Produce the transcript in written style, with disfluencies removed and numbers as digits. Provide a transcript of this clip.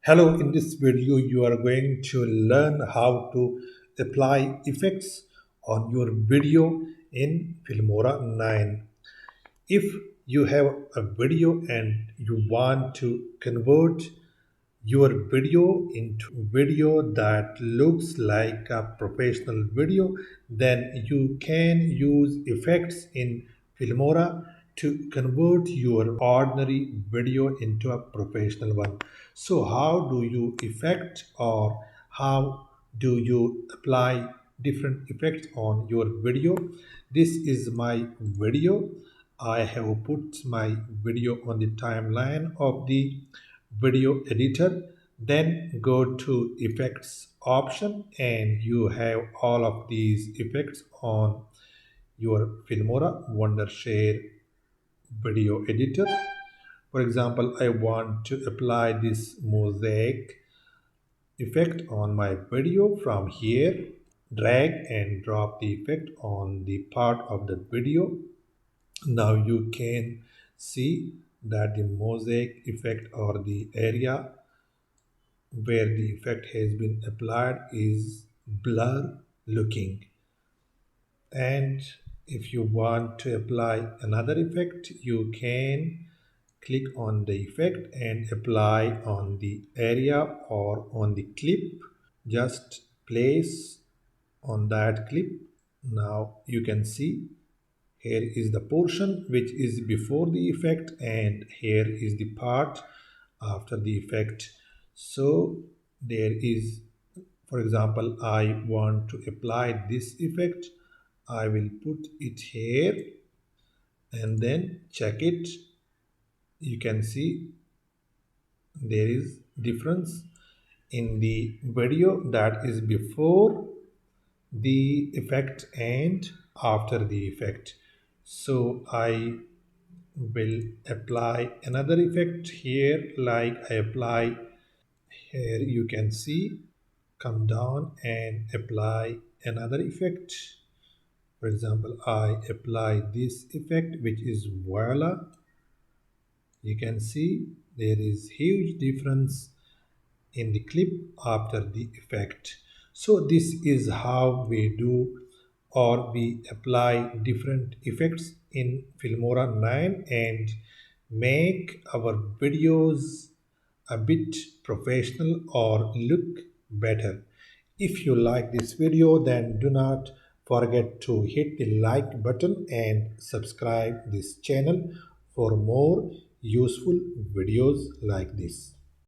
Hello, in this video, you are going to learn how to apply effects on your video in Filmora 9. If you have a video and you want to convert your video into video that looks like a professional video, then you can use effects in Filmora to convert your ordinary video into a professional one. So how do you effect or how do you apply different effects on your video? This is my video. I have put my video on the timeline of the video editor, then go to effects option and you have all of these effects on your Filmora Wondershare video editor. For example, I want to apply this mosaic effect on my video. From here, drag and drop the effect on the part of the video. Now you can see that the mosaic effect or the area where the effect has been applied is blur looking. And if you want to apply another effect, you can click on the effect and apply on the area or on the clip. Just place on that clip. Now you can see here is the portion which is before the effect and here is the part after the effect. So there is, for example, I want to apply this effect. I will put it here and then check it. You can see there is difference in the video that is before the effect and after the effect. So I will apply another effect here, like I apply here. You can see, come down and apply another effect. For example, I apply this effect which is voila. You can see there is huge difference in the clip after the effect. So this is how we do or we apply different effects in Filmora 9 and make our videos a bit professional or look better. If you like this video, then do not forget to hit the like button and subscribe this channel for more useful videos like this.